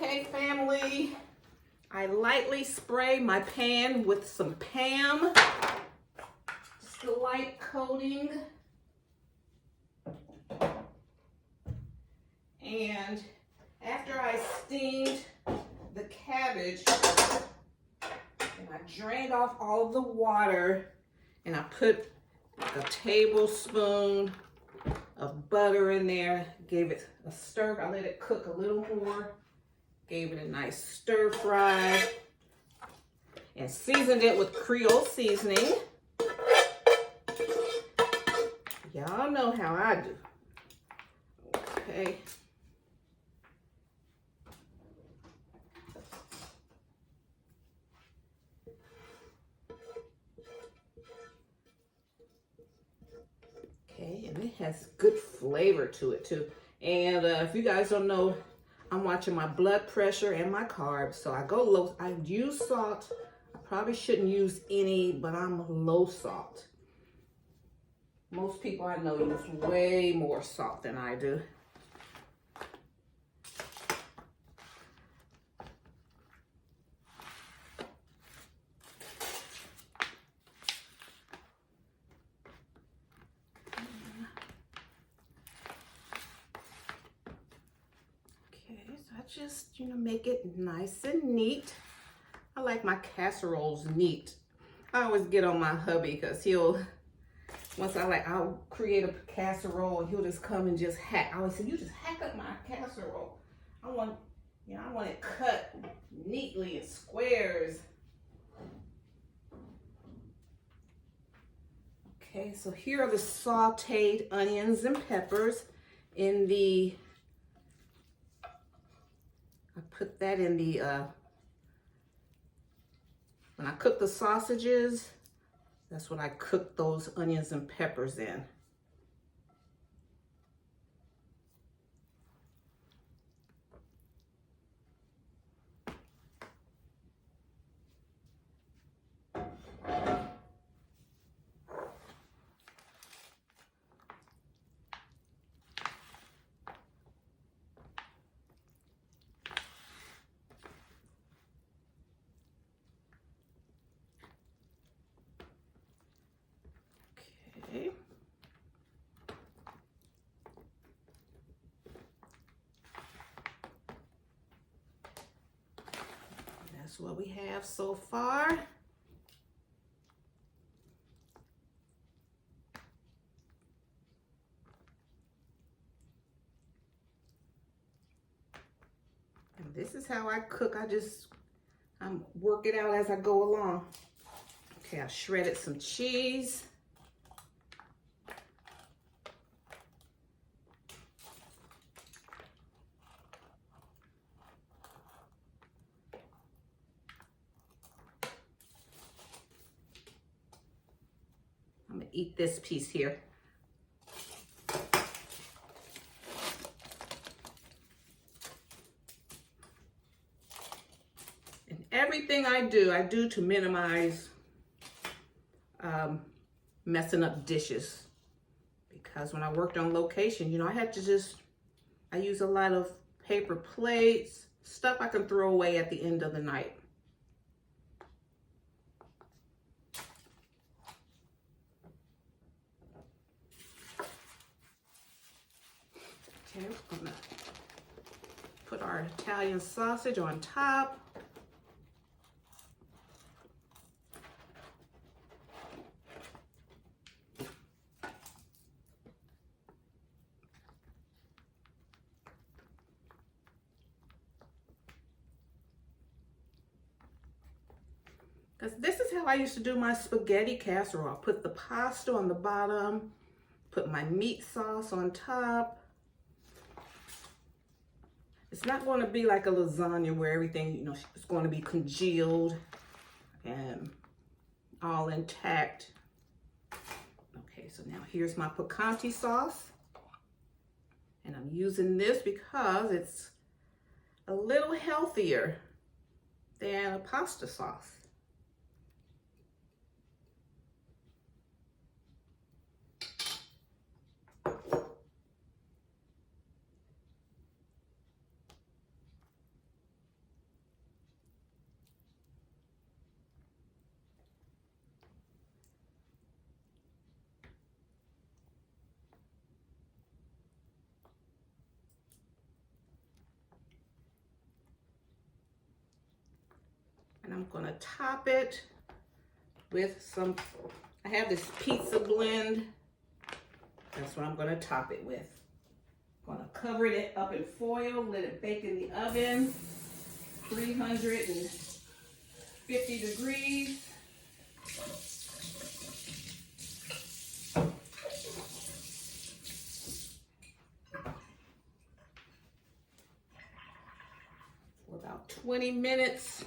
Okay, family, I lightly spray my pan with some Pam, just a light coating. And after I steamed the cabbage, and I drained off all of the water, and I put a tablespoon of butter in there, gave it a stir. I let it cook a little more, gave it a nice stir fry, and seasoned it with Creole seasoning. Y'all know how I do. Okay. Okay, and it has good flavor to it too. And if you guys don't know, I'm watching my blood pressure and my carbs. So I go low. I use salt. I probably shouldn't use any, but I'm low salt. Most people I know use way more salt than I do. Just, make it nice and neat. I like my casseroles neat. I always get on my hubby because I'll create a casserole and he'll just come and just hack. I always say, you just hack up my casserole. I want it cut neatly in squares. Okay, so here are the sauteed onions and peppers in the I put that in the, when I cook the sausages, that's what I cook those onions and peppers in. Okay. That's what we have so far. And this is how I cook. I work it out as I go along. Okay, I shredded some cheese. I'm gonna eat this piece here. And everything I do to minimize messing up dishes. Because when I worked on location, I use a lot of paper plates, stuff I can throw away at the end of the night. Okay, I'm gonna put our Italian sausage on top. Because this is how I used to do my spaghetti casserole. I put the pasta on the bottom, put my meat sauce on top. It's not going to be like a lasagna where everything, it's going to be congealed and all intact. Okay, so now here's my picante sauce. And I'm using this because it's a little healthier than a pasta sauce. gonna top it with some, I have this pizza blend. That's what I'm gonna top it with. Gonna cover it up in foil, let it bake in the oven, 350 degrees. For about 20 minutes.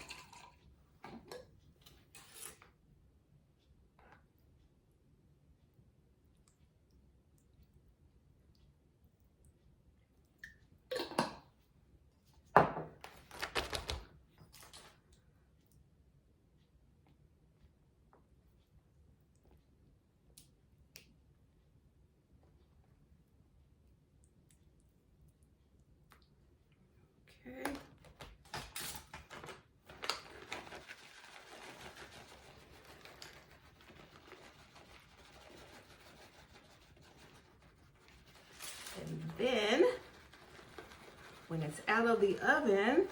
Okay. And then, when it's out of the oven,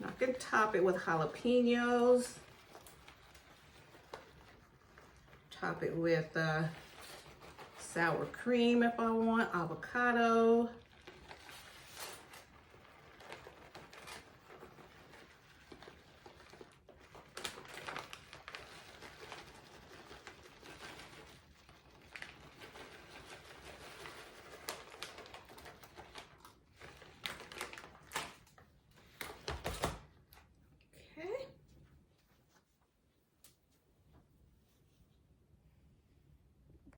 I can top it with jalapenos. Top it with sour cream if I want, avocado.